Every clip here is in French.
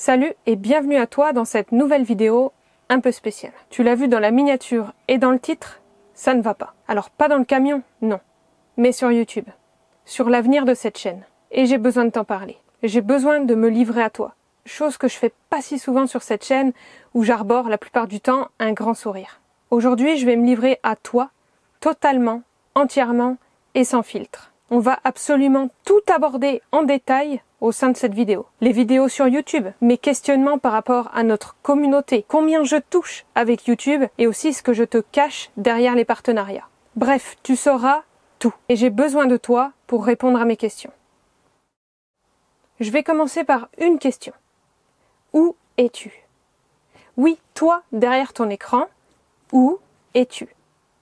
Salut et bienvenue à toi dans cette nouvelle vidéo un peu spéciale. Tu l'as vu dans la miniature et dans le titre, ça ne va pas. Alors pas dans le camion, non, mais sur YouTube, sur l'avenir de cette chaîne. Et j'ai besoin de t'en parler. J'ai besoin de me livrer à toi, chose que je fais pas si souvent sur cette chaîne où j'arbore la plupart du temps un grand sourire. Aujourd'hui, je vais me livrer à toi, totalement, entièrement et sans filtre. On va absolument tout aborder en détail au sein de cette vidéo. Les vidéos sur YouTube, mes questionnements par rapport à notre communauté, combien je touche avec YouTube et aussi ce que je te cache derrière les partenariats. Bref, tu sauras tout. Et j'ai besoin de toi pour répondre à mes questions. Je vais commencer par une question. Où es-tu? Oui, toi, derrière ton écran, où es-tu?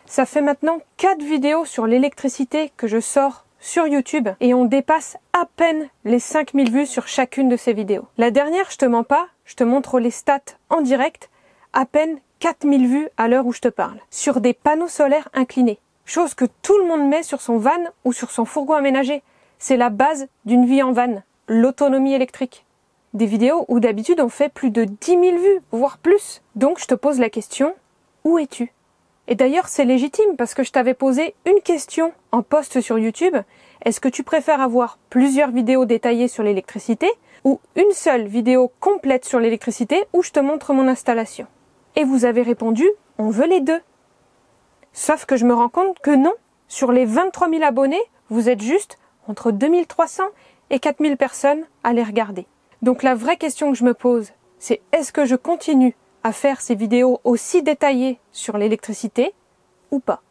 Ça fait maintenant 4 vidéos sur l'électricité que je sors sur YouTube et on dépasse à peine les 5000 vues sur chacune de ces vidéos. La dernière, je te mens pas, je te montre les stats en direct, à peine 4000 vues à l'heure où je te parle, sur des panneaux solaires inclinés. Chose que tout le monde met sur son van ou sur son fourgon aménagé. C'est la base d'une vie en van, l'autonomie électrique. Des vidéos où d'habitude on fait plus de 10 000 vues, voire plus. Donc je te pose la question, où es-tu? Et d'ailleurs, c'est légitime parce que je t'avais posé une question en post sur YouTube. Est-ce que tu préfères avoir plusieurs vidéos détaillées sur l'électricité ou une seule vidéo complète sur l'électricité où je te montre mon installation? Et vous avez répondu, on veut les deux. Sauf que je me rends compte que non. Sur les 23 000 abonnés, vous êtes juste entre 2300 et 4000 personnes à les regarder. Donc la vraie question que je me pose, c'est est-ce que je continue à faire ces vidéos aussi détaillées sur l'électricité ou pas?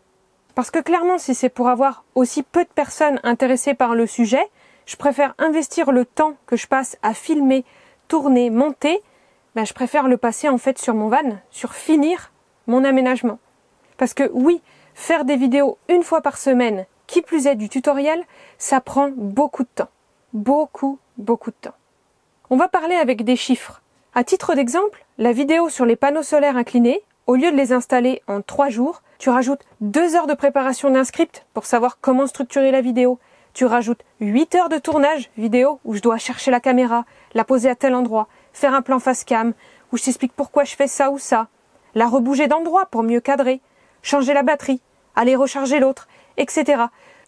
Parce que clairement, si c'est pour avoir aussi peu de personnes intéressées par le sujet, je préfère investir le temps que je passe à filmer, tourner, monter, je préfère le passer en fait sur mon van, sur finir mon aménagement. Parce que oui, faire des vidéos une fois par semaine, qui plus est du tutoriel, ça prend beaucoup de temps. Beaucoup de temps. On va parler avec des chiffres. À titre d'exemple, la vidéo sur les panneaux solaires inclinés, au lieu de les installer en 3 jours, tu rajoutes 2 heures de préparation d'un script pour savoir comment structurer la vidéo. Tu rajoutes 8 heures de tournage vidéo où je dois chercher la caméra, la poser à tel endroit, faire un plan face cam, où je t'explique pourquoi je fais ça ou ça, la rebouger d'endroit pour mieux cadrer, changer la batterie, aller recharger l'autre, etc.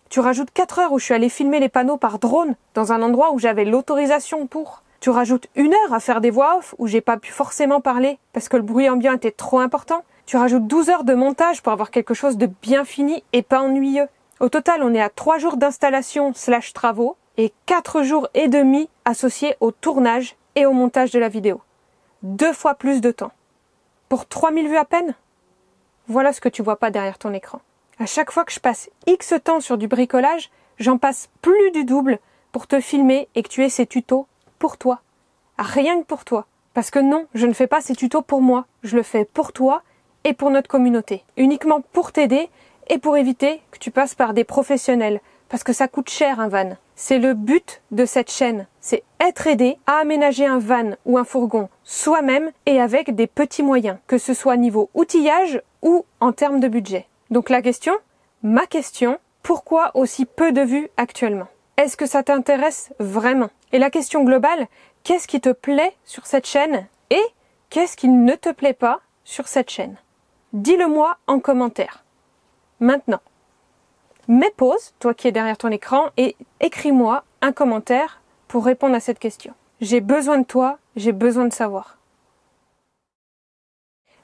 Tu rajoutes 4 heures où je suis allée filmer les panneaux par drone dans un endroit où j'avais l'autorisation pour. Tu rajoutes 1 heure à faire des voix off où j'ai pas pu forcément parler parce que le bruit ambiant était trop important. Tu rajoutes 12 heures de montage pour avoir quelque chose de bien fini et pas ennuyeux. Au total, on est à 3 jours d'installation / travaux et 4 jours et demi associés au tournage et au montage de la vidéo. 2 fois plus de temps. Pour 3000 vues à peine? Voilà ce que tu vois pas derrière ton écran. À chaque fois que je passe X temps sur du bricolage, j'en passe plus du double pour te filmer et que tu aies ces tutos pour toi. Rien que pour toi. Parce que non, je ne fais pas ces tutos pour moi. Je le fais pour toi et pour notre communauté. Uniquement pour t'aider et pour éviter que tu passes par des professionnels. Parce que ça coûte cher un van. C'est le but de cette chaîne. C'est être aidé à aménager un van ou un fourgon soi-même et avec des petits moyens. Que ce soit niveau outillage ou en termes de budget. Donc la question, ma question, pourquoi aussi peu de vues actuellement? Est-ce que ça t'intéresse vraiment? Et la question globale, qu'est-ce qui te plaît sur cette chaîne et qu'est-ce qui ne te plaît pas sur cette chaîne? Dis-le-moi en commentaire. Maintenant, mets pause, toi qui es derrière ton écran, et écris-moi un commentaire pour répondre à cette question. J'ai besoin de toi, j'ai besoin de savoir.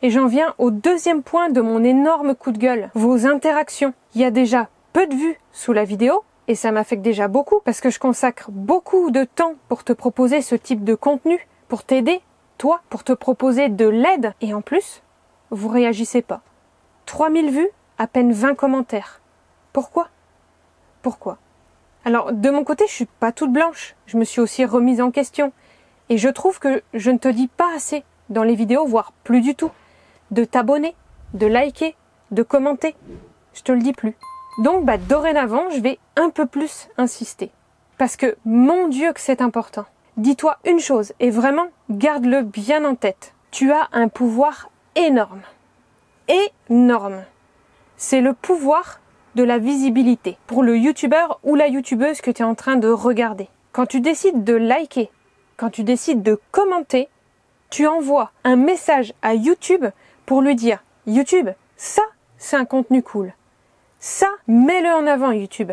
Et j'en viens au deuxième point de mon énorme coup de gueule, vos interactions. Il y a déjà peu de vues sous la vidéo, et ça m'affecte déjà beaucoup parce que je consacre beaucoup de temps pour te proposer ce type de contenu, pour t'aider, toi, pour te proposer de l'aide. Et en plus, vous réagissez pas. 3000 vues, à peine 20 commentaires. Pourquoi? Pourquoi? Alors, de mon côté, je suis pas toute blanche. Je me suis aussi remise en question. Et je trouve que je ne te dis pas assez dans les vidéos, voire plus du tout, de t'abonner, de liker, de commenter. Je te le dis plus. Donc, dorénavant, je vais un peu plus insister. Parce que, mon Dieu, que c'est important. Dis-toi une chose, et vraiment, garde-le bien en tête. Tu as un pouvoir énorme. Énorme. C'est le pouvoir de la visibilité. Pour le youtubeur ou la youtubeuse que tu es en train de regarder. Quand tu décides de liker, quand tu décides de commenter, tu envoies un message à YouTube pour lui dire « YouTube, ça, c'est un contenu cool. Ça, mets-le en avant YouTube. »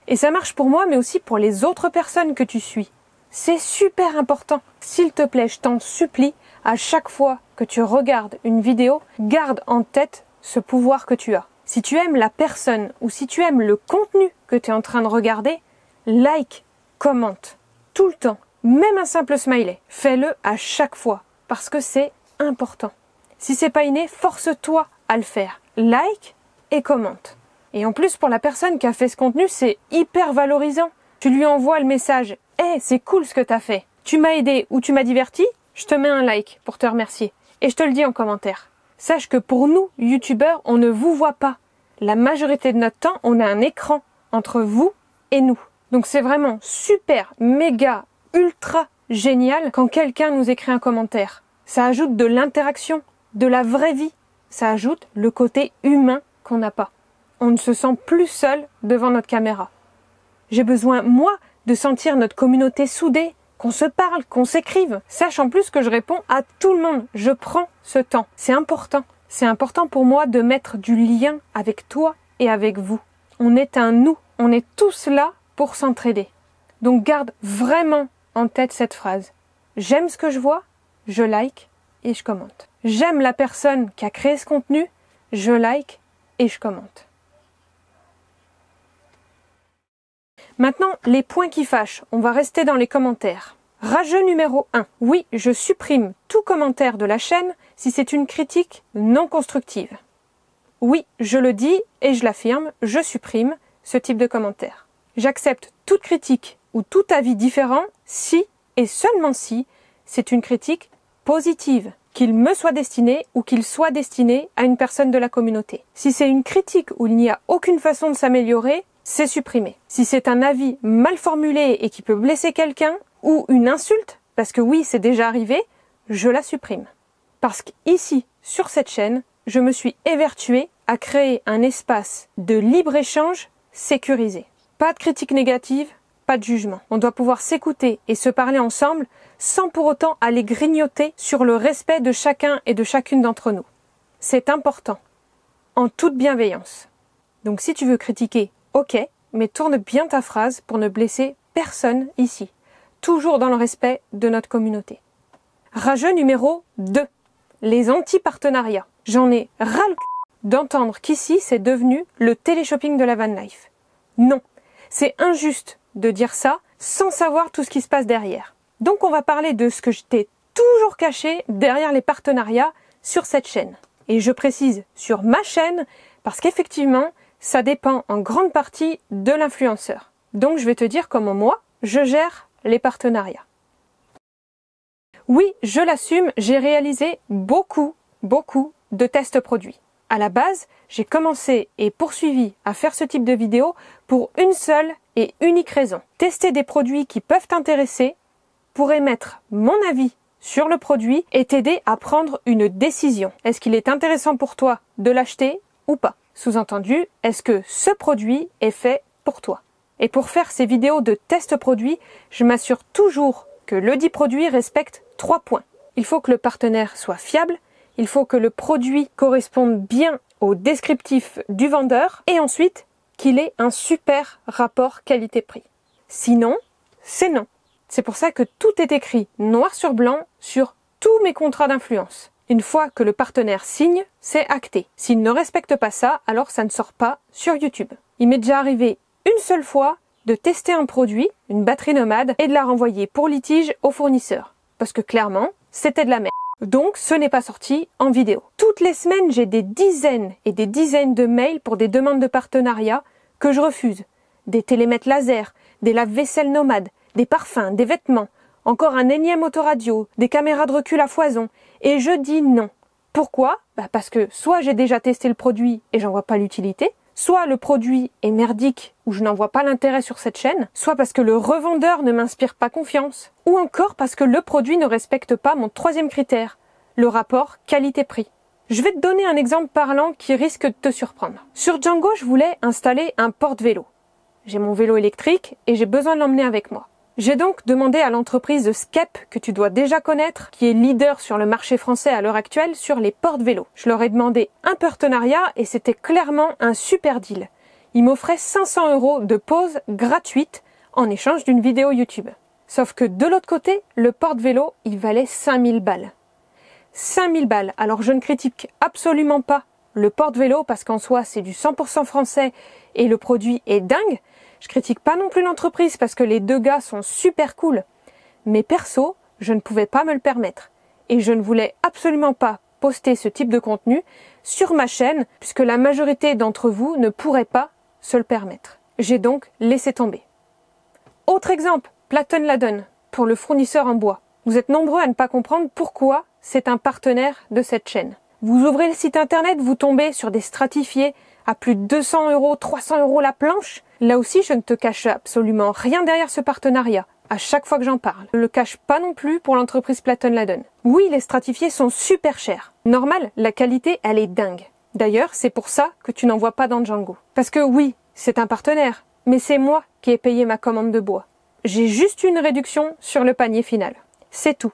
Et ça marche pour moi, mais aussi pour les autres personnes que tu suis. C'est super important. S'il te plaît, je t'en supplie, à chaque fois que tu regardes une vidéo, garde en tête ce pouvoir que tu as. Si tu aimes la personne ou si tu aimes le contenu que tu es en train de regarder, like, commente, tout le temps. Même un simple smiley, fais-le à chaque fois, parce que c'est important. Si c'est pas inné, force-toi à le faire. Like et commente. Et en plus, pour la personne qui a fait ce contenu, c'est hyper valorisant. Tu lui envoies le message « Hey, c'est cool ce que t'as fait. Tu m'as aidé ou tu m'as diverti, je te mets un like pour te remercier. » Et je te le dis en commentaire. Sache que pour nous, youtubeurs, on ne vous voit pas. La majorité de notre temps, on a un écran entre vous et nous. Donc c'est vraiment super, méga, ultra génial quand quelqu'un nous écrit un commentaire. Ça ajoute de l'interaction, de la vraie vie. Ça ajoute le côté humain qu'on n'a pas. On ne se sent plus seul devant notre caméra. J'ai besoin, moi, de sentir notre communauté soudée, qu'on se parle, qu'on s'écrive. Sache en plus que je réponds à tout le monde. Je prends ce temps. C'est important. C'est important pour moi de mettre du lien avec toi et avec vous. On est un nous. On est tous là pour s'entraider. Donc garde vraiment en tête cette phrase. J'aime ce que je vois, je like et je commente. J'aime la personne qui a créé ce contenu, je like et je commente. Maintenant, les points qui fâchent. On va rester dans les commentaires. Rageux numéro 1. Oui, je supprime tout commentaire de la chaîne si c'est une critique non constructive. Oui, je le dis et je l'affirme, je supprime ce type de commentaire. J'accepte toute critique ou tout avis différent si, et seulement si, c'est une critique positive, qu'il me soit destiné ou qu'il soit destiné à une personne de la communauté. Si c'est une critique où il n'y a aucune façon de s'améliorer, c'est supprimé. Si c'est un avis mal formulé et qui peut blesser quelqu'un, ou une insulte, parce que oui, c'est déjà arrivé, je la supprime. Parce qu'ici, sur cette chaîne, je me suis évertuée à créer un espace de libre-échange sécurisé. Pas de critique négative, pas de jugement. On doit pouvoir s'écouter et se parler ensemble sans pour autant aller grignoter sur le respect de chacun et de chacune d'entre nous. C'est important, en toute bienveillance. Donc si tu veux critiquer, ok, mais tourne bien ta phrase pour ne blesser personne ici. Toujours dans le respect de notre communauté. Rageux numéro 2. Les anti-partenariats. J'en ai ras le cul d'entendre qu'ici c'est devenu le téléshopping de la van life. Non, c'est injuste de dire ça sans savoir tout ce qui se passe derrière. Donc on va parler de ce que je t'ai toujours caché derrière les partenariats sur cette chaîne. Et je précise sur ma chaîne parce qu'effectivement, ça dépend en grande partie de l'influenceur. Donc je vais te dire comment moi, je gère les partenariats. Oui, je l'assume, j'ai réalisé beaucoup de tests produits. À la base, j'ai commencé et poursuivi à faire ce type de vidéo pour une seule et unique raison. Tester des produits qui peuvent t'intéresser pour émettre mon avis sur le produit et t'aider à prendre une décision. Est-ce qu'il est intéressant pour toi de l'acheter ou pas? Sous-entendu, est-ce que ce produit est fait pour toi? Et pour faire ces vidéos de test produit, je m'assure toujours que le dit produit respecte 3 points. Il faut que le partenaire soit fiable, il faut que le produit corresponde bien au descriptif du vendeur et ensuite qu'il ait un super rapport qualité-prix. Sinon, c'est non. C'est pour ça que tout est écrit noir sur blanc sur tous mes contrats d'influence. Une fois que le partenaire signe, c'est acté. S'il ne respecte pas ça, alors ça ne sort pas sur YouTube. Il m'est déjà arrivé une seule fois de tester un produit, une batterie nomade, et de la renvoyer pour litige au fournisseur. Parce que clairement, c'était de la merde. Donc, ce n'est pas sorti en vidéo. Toutes les semaines, j'ai des dizaines et des dizaines de mails pour des demandes de partenariat que je refuse. Des télémètres laser, des lave-vaisselle nomades, des parfums, des vêtements, encore un énième autoradio, des caméras de recul à foison. Et je dis non. Pourquoi? Parce que soit j'ai déjà testé le produit et j'en vois pas l'utilité, soit le produit est merdique ou je n'en vois pas l'intérêt sur cette chaîne, soit parce que le revendeur ne m'inspire pas confiance, ou encore parce que le produit ne respecte pas mon 3e critère, le rapport qualité-prix. Je vais te donner un exemple parlant qui risque de te surprendre. Sur Django, je voulais installer un porte-vélo. J'ai mon vélo électrique et j'ai besoin de l'emmener avec moi. J'ai donc demandé à l'entreprise Skep, que tu dois déjà connaître, qui est leader sur le marché français à l'heure actuelle sur les porte-vélos. Je leur ai demandé un partenariat et c'était clairement un super deal. Ils m'offraient 500 € de pause gratuite en échange d'une vidéo YouTube. Sauf que de l'autre côté, le porte-vélo, il valait 5000 balles. 5000 balles. Alors je ne critique absolument pas le porte-vélo parce qu'en soi c'est du 100% français et le produit est dingue. Je critique pas non plus l'entreprise parce que les deux gars sont super cool. Mais perso, je ne pouvais pas me le permettre. Et je ne voulais absolument pas poster ce type de contenu sur ma chaîne puisque la majorité d'entre vous ne pourrait pas se le permettre. J'ai donc laissé tomber. Autre exemple, Platon Ladon, pour le fournisseur en bois. Vous êtes nombreux à ne pas comprendre pourquoi c'est un partenaire de cette chaîne. Vous ouvrez le site internet, vous tombez sur des stratifiés à plus de 200 €, 300 € la planche. Là aussi, je ne te cache absolument rien derrière ce partenariat, à chaque fois que j'en parle. Je ne le cache pas non plus pour l'entreprise Platon Ladon. Oui, les stratifiés sont super chers. Normal, la qualité, elle est dingue. D'ailleurs, c'est pour ça que tu n'en vois pas dans Django. Parce que oui, c'est un partenaire, mais c'est moi qui ai payé ma commande de bois. J'ai juste une réduction sur le panier final. C'est tout.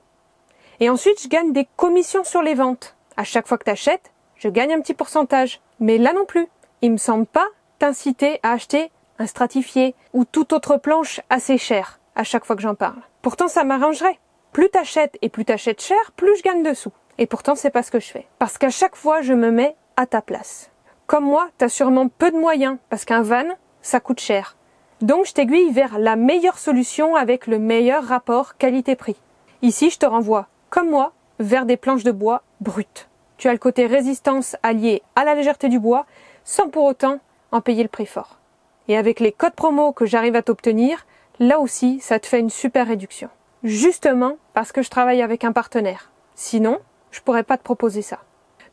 Et ensuite, je gagne des commissions sur les ventes. À chaque fois que tu achètes, je gagne un petit pourcentage. Mais là non plus, il me semble pas t'inciter à acheter un stratifié ou toute autre planche assez chère à chaque fois que j'en parle. Pourtant, ça m'arrangerait. Plus t'achètes et plus t'achètes cher, plus je gagne dessous. Et pourtant, c'est pas ce que je fais. Parce qu'à chaque fois, je me mets à ta place. Comme moi, t'as sûrement peu de moyens parce qu'un van, ça coûte cher. Donc, je t'aiguille vers la meilleure solution avec le meilleur rapport qualité-prix. Ici, je te renvoie, comme moi, vers des planches de bois brutes. Tu as le côté résistance allié à la légèreté du bois, sans pour autant en payer le prix fort. Et avec les codes promo que j'arrive à t'obtenir, là aussi, ça te fait une super réduction. Justement parce que je travaille avec un partenaire. Sinon, je pourrais pas te proposer ça.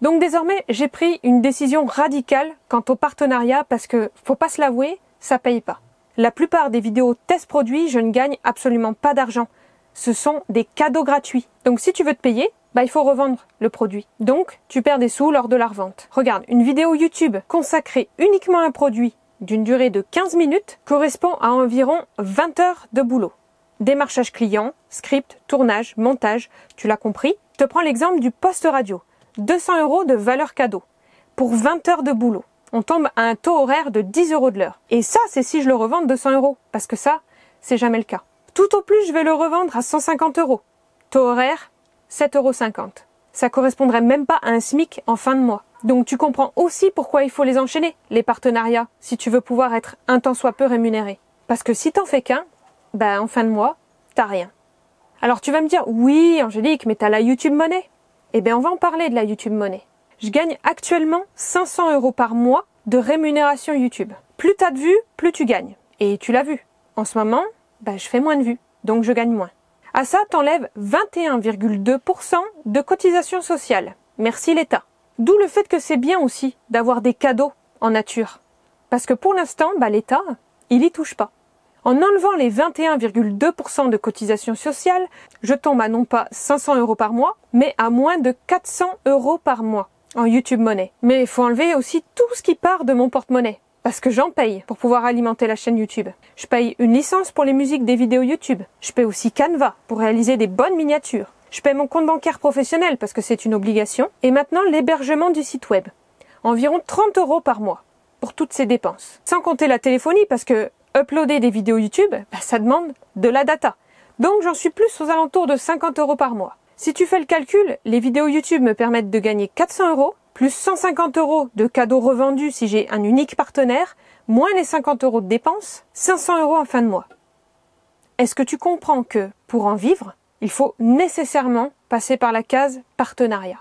Donc désormais, j'ai pris une décision radicale quant au partenariat parce que, faut pas se l'avouer, ça paye pas. La plupart des vidéos test produits, je ne gagne absolument pas d'argent. Ce sont des cadeaux gratuits. Donc si tu veux te payer, il faut revendre le produit. Donc, tu perds des sous lors de la revente. Regarde, une vidéo YouTube consacrée uniquement à un produit d'une durée de 15 minutes correspond à environ 20 heures de boulot. Démarchage client, script, tournage, montage, tu l'as compris. Je te prends l'exemple du post radio. 200 € de valeur cadeau. Pour 20 heures de boulot. On tombe à un taux horaire de 10 € de l'heure. Et ça, c'est si je le revends 200 €. Parce que ça, c'est jamais le cas. Tout au plus, je vais le revendre à 150 €. Taux horaire, 7,50 €. Ça correspondrait même pas à un SMIC en fin de mois. Donc tu comprends aussi pourquoi il faut les enchaîner, les partenariats, si tu veux pouvoir être un tant soit peu rémunéré. Parce que si t'en fais qu'un, en fin de mois, t'as rien. Alors tu vas me dire, oui Angélique, mais t'as la YouTube Money. Eh bien on va en parler de la YouTube Money. Je gagne actuellement 500 € par mois de rémunération YouTube. Plus t'as de vues, plus tu gagnes. Et tu l'as vu. En ce moment, je fais moins de vues, donc je gagne moins. À ça, t'enlèves 21,2% de cotisation sociale. Merci l'État. D'où le fait que c'est bien aussi d'avoir des cadeaux en nature. Parce que pour l'instant, l'État, il y touche pas. En enlevant les 21,2% de cotisation sociale, je tombe à non pas 500 € par mois, mais à moins de 400 € par mois en YouTube Money. Mais il faut enlever aussi tout ce qui part de mon porte-monnaie. Parce que j'en paye pour pouvoir alimenter la chaîne YouTube. Je paye une licence pour les musiques des vidéos YouTube. Je paye aussi Canva pour réaliser des bonnes miniatures. Je paye mon compte bancaire professionnel parce que c'est une obligation. Et maintenant, l'hébergement du site web. Environ 30 € par mois pour toutes ces dépenses. Sans compter la téléphonie parce que uploader des vidéos YouTube, ça demande de la data. Donc j'en suis plus aux alentours de 50 € par mois. Si tu fais le calcul, les vidéos YouTube me permettent de gagner 400 €, plus 150 € de cadeaux revendus si j'ai un unique partenaire, moins les 50 € de dépenses, 500 € en fin de mois. Est-ce que tu comprends que, pour en vivre, il faut nécessairement passer par la case partenariat?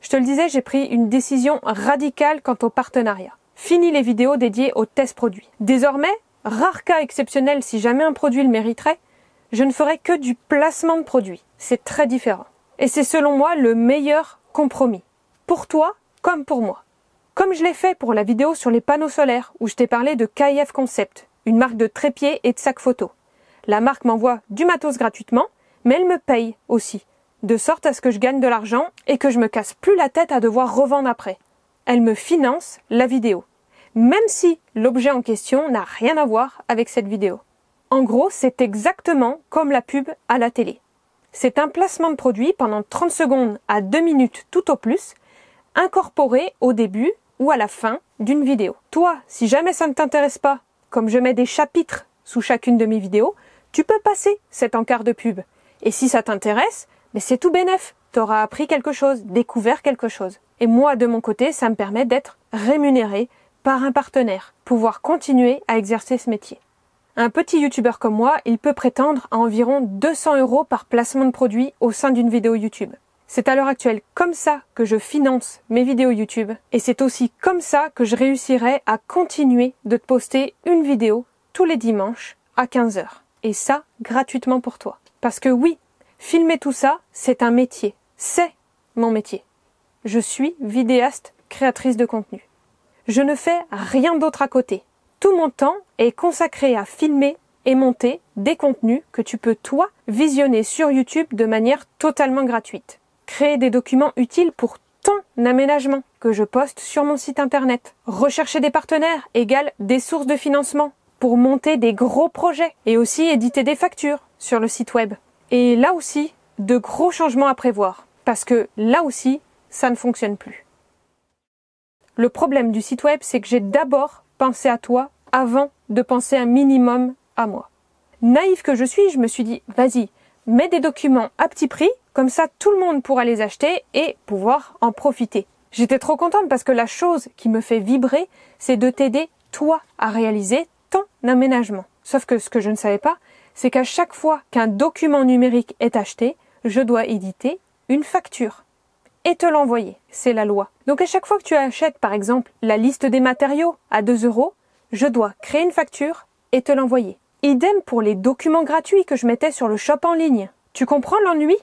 Je te le disais, j'ai pris une décision radicale quant au partenariat. Fini les vidéos dédiées aux tests produits. Désormais, rare cas exceptionnel si jamais un produit le mériterait, je ne ferai que du placement de produits. C'est très différent. Et c'est selon moi le meilleur compromis. Pour toi comme pour moi. Comme je l'ai fait pour la vidéo sur les panneaux solaires où je t'ai parlé de KIF Concept, une marque de trépied et de sacs photo. La marque m'envoie du matos gratuitement, mais elle me paye aussi, de sorte à ce que je gagne de l'argent et que je me casse plus la tête à devoir revendre après. Elle me finance la vidéo, même si l'objet en question n'a rien à voir avec cette vidéo. En gros, c'est exactement comme la pub à la télé. C'est un placement de produit pendant 30 secondes à 2 minutes tout au plus, incorporé au début ou à la fin d'une vidéo. Toi, si jamais ça ne t'intéresse pas, comme je mets des chapitres sous chacune de mes vidéos, tu peux passer cet encart de pub. Et si ça t'intéresse, mais c'est tout bénef. T'auras appris quelque chose, découvert quelque chose. Et moi, de mon côté, ça me permet d'être rémunéré par un partenaire, pouvoir continuer à exercer ce métier. Un petit youtubeur comme moi, il peut prétendre à environ 200 € par placement de produit au sein d'une vidéo YouTube. C'est à l'heure actuelle comme ça que je finance mes vidéos YouTube et c'est aussi comme ça que je réussirai à continuer de te poster une vidéo tous les dimanches à 15 h. Et ça, gratuitement pour toi. Parce que oui, filmer tout ça, c'est un métier. C'est mon métier. Je suis vidéaste, créatrice de contenu. Je ne fais rien d'autre à côté. Tout mon temps est consacré à filmer et monter des contenus que tu peux, toi, visionner sur YouTube de manière totalement gratuite. Créer des documents utiles pour ton aménagement que je poste sur mon site internet. Rechercher des partenaires égale des sources de financement pour monter des gros projets et aussi éditer des factures sur le site web. Et là aussi, de gros changements à prévoir parce que là aussi, ça ne fonctionne plus. Le problème du site web, c'est que j'ai d'abord pensé à toi avant de penser un minimum à moi. Naïve que je suis, je me suis dit, vas-y, mets des documents à petit prix, comme ça tout le monde pourra les acheter et pouvoir en profiter. J'étais trop contente parce que la chose qui me fait vibrer, c'est de t'aider, toi, à réaliser ton aménagement. Sauf que ce que je ne savais pas, c'est qu'à chaque fois qu'un document numérique est acheté, je dois éditer une facture et te l'envoyer. C'est la loi. Donc à chaque fois que tu achètes, par exemple, la liste des matériaux à 2 €, je dois créer une facture et te l'envoyer. Idem pour les documents gratuits que je mettais sur le shop en ligne. Tu comprends l'ennui?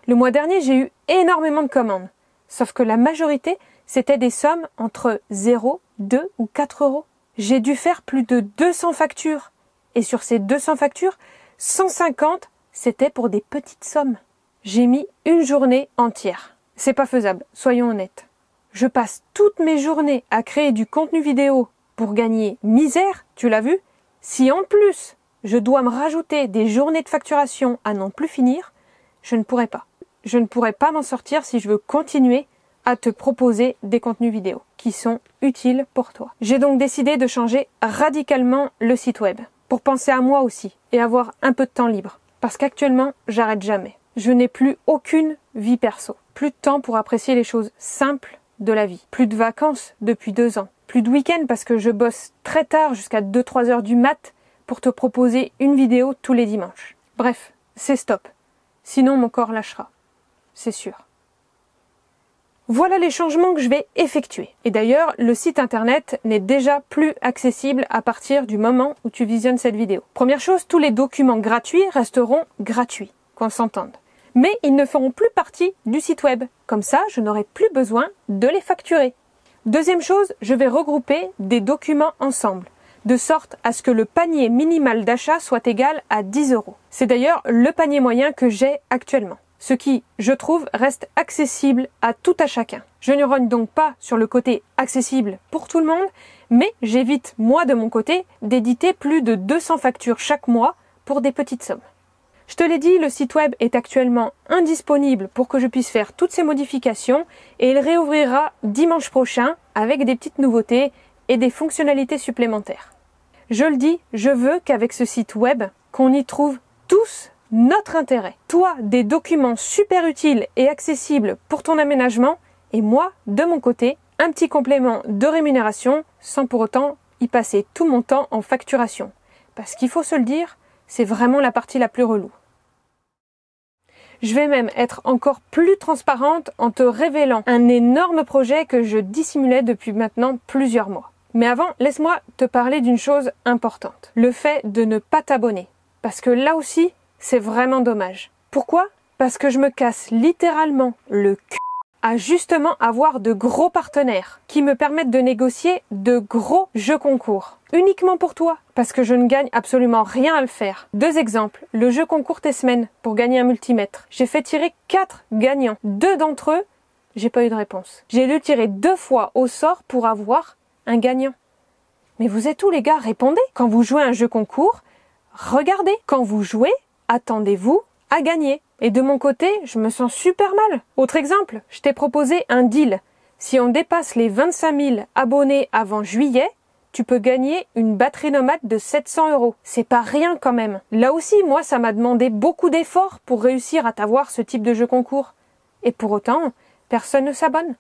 Le mois dernier, j'ai eu énormément de commandes. Sauf que la majorité, c'était des sommes entre 0, 2 ou 4 €. J'ai dû faire plus de 200 factures. Et sur ces 200 factures, 150, c'était pour des petites sommes. J'ai mis une journée entière. C'est pas faisable, soyons honnêtes. Je passe toutes mes journées à créer du contenu vidéo pour gagner misère, tu l'as vu? Si en plus, je dois me rajouter des journées de facturation à n'en plus finir, je ne pourrai pas. Je ne pourrai pas m'en sortir si je veux continuer à te proposer des contenus vidéo qui sont utiles pour toi. J'ai donc décidé de changer radicalement le site web pour penser à moi aussi et avoir un peu de temps libre. Parce qu'actuellement, j'arrête jamais. Je n'ai plus aucune vie perso. Plus de temps pour apprécier les choses simples de la vie. Plus de vacances depuis 2 ans. Plus de week-end parce que je bosse très tard jusqu'à 2-3 heures du mat pour te proposer une vidéo tous les dimanches. Bref, c'est stop. Sinon mon corps lâchera. C'est sûr. Voilà les changements que je vais effectuer. Et d'ailleurs, le site internet n'est déjà plus accessible à partir du moment où tu visionnes cette vidéo. Première chose, tous les documents gratuits resteront gratuits, qu'on s'entende. Mais ils ne feront plus partie du site web. Comme ça, je n'aurai plus besoin de les facturer. Deuxième chose, je vais regrouper des documents ensemble, de sorte à ce que le panier minimal d'achat soit égal à 10 €. C'est d'ailleurs le panier moyen que j'ai actuellement. Ce qui, je trouve, reste accessible à tout à chacun. Je ne rogne donc pas sur le côté accessible pour tout le monde, mais j'évite, moi de mon côté, d'éditer plus de 200 factures chaque mois pour des petites sommes. Je te l'ai dit, le site web est actuellement indisponible pour que je puisse faire toutes ces modifications et il réouvrira dimanche prochain avec des petites nouveautés et des fonctionnalités supplémentaires. Je le dis, je veux qu'avec ce site web, qu'on y trouve tous notre intérêt. Toi, des documents super utiles et accessibles pour ton aménagement et moi, de mon côté, un petit complément de rémunération sans pour autant y passer tout mon temps en facturation. Parce qu'il faut se le dire, c'est vraiment la partie la plus relou. Je vais même être encore plus transparente en te révélant un énorme projet que je dissimulais depuis maintenant plusieurs mois. Mais avant, laisse-moi te parler d'une chose importante. Le fait de ne pas t'abonner. Parce que là aussi, c'est vraiment dommage. Pourquoi? Parce que je me casse littéralement le cul à justement avoir de gros partenaires qui me permettent de négocier de gros jeux concours. Uniquement pour toi, parce que je ne gagne absolument rien à le faire. 2 exemples. Le jeu concours tes semaines pour gagner un multimètre. J'ai fait tirer 4 gagnants. 2 d'entre eux, j'ai pas eu de réponse. J'ai dû tirer 2 fois au sort pour avoir un gagnant. Mais vous êtes où les gars? Répondez. Quand vous jouez à un jeu concours, regardez. Quand vous jouez, attendez-vous à gagner. Et de mon côté, je me sens super mal. Autre exemple, je t'ai proposé un deal. Si on dépasse les 25 000 abonnés avant juillet, tu peux gagner une batterie nomade de 700 €. C'est pas rien quand même. Là aussi, moi, ça m'a demandé beaucoup d'efforts pour réussir à t'avoir ce type de jeu concours. Et pour autant, personne ne s'abonne.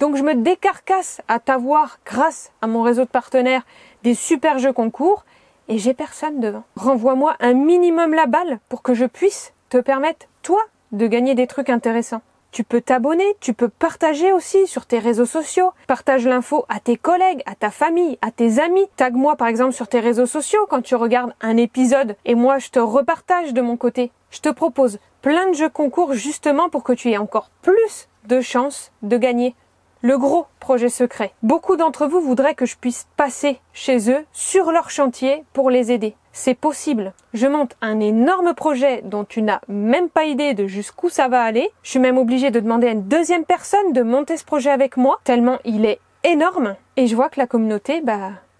Donc je me décarcasse à t'avoir, grâce à mon réseau de partenaires, des super jeux concours, et j'ai personne devant. Renvoie-moi un minimum la balle pour que je puisse te permettre, toi, de gagner des trucs intéressants. Tu peux t'abonner, tu peux partager aussi sur tes réseaux sociaux. Partage l'info à tes collègues, à ta famille, à tes amis. Tag-moi par exemple sur tes réseaux sociaux quand tu regardes un épisode et moi je te repartage de mon côté. Je te propose plein de jeux concours justement pour que tu aies encore plus de chances de gagner le gros projet secret. Beaucoup d'entre vous voudraient que je puisse passer chez eux sur leur chantier pour les aider. C'est possible. Je monte un énorme projet dont tu n'as même pas idée de jusqu'où ça va aller. Je suis même obligée de demander à une deuxième personne de monter ce projet avec moi, tellement il est énorme. Et je vois que la communauté,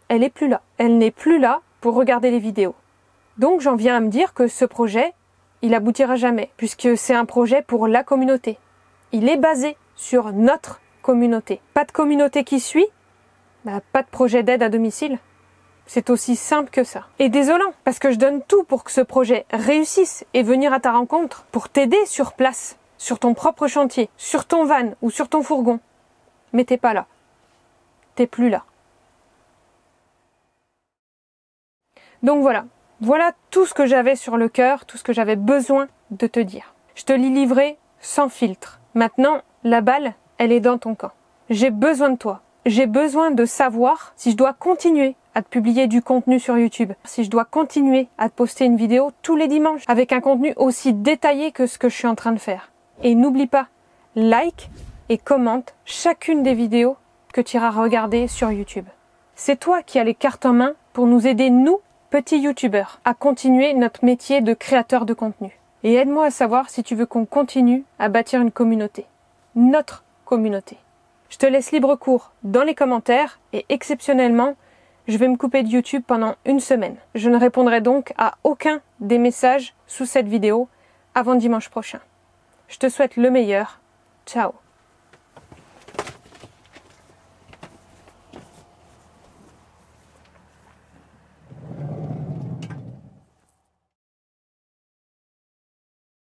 elle est plus là. Elle n'est plus là pour regarder les vidéos. Donc j'en viens à me dire que ce projet, il aboutira jamais, puisque c'est un projet pour la communauté. Il est basé sur notre communauté. Pas de communauté qui suit, pas de projet d'aide à domicile. C'est aussi simple que ça. Et désolant, parce que je donne tout pour que ce projet réussisse et venir à ta rencontre, pour t'aider sur place, sur ton propre chantier, sur ton van ou sur ton fourgon. Mais t'es pas là. T'es plus là. Donc voilà. Voilà tout ce que j'avais sur le cœur, tout ce que j'avais besoin de te dire. Je te l'ai livré sans filtre. Maintenant, la balle, elle est dans ton camp. J'ai besoin de toi. J'ai besoin de savoir si je dois continuer à te publier du contenu sur YouTube, si je dois continuer à te poster une vidéo tous les dimanches avec un contenu aussi détaillé que ce que je suis en train de faire. Et n'oublie pas, like et commente chacune des vidéos que tu iras regarder sur YouTube. C'est toi qui as les cartes en main pour nous aider, nous, petits YouTubeurs, à continuer notre métier de créateur de contenu. Et aide-moi à savoir si tu veux qu'on continue à bâtir une communauté. Notre communauté. Je te laisse libre cours dans les commentaires et exceptionnellement, je vais me couper de YouTube pendant une semaine. Je ne répondrai donc à aucun des messages sous cette vidéo avant dimanche prochain. Je te souhaite le meilleur. Ciao.